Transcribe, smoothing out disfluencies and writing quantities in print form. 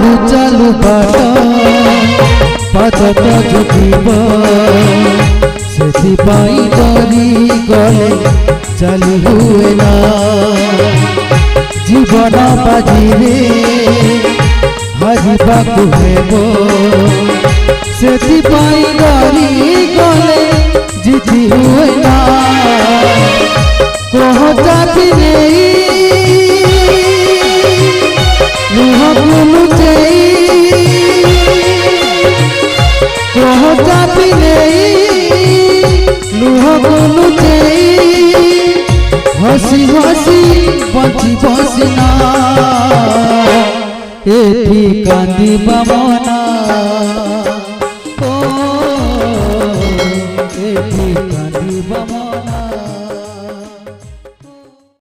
चालू चालू बाट पद जुटिब से डरी गले चली हुए ना जीवन बाजी हरिबा हेब से डरी गले जीति हुए ना कह जाती लुह को लुचई कह जाती लुह को लुचई हसी हसी बची बसिना एठी कांदी बमना।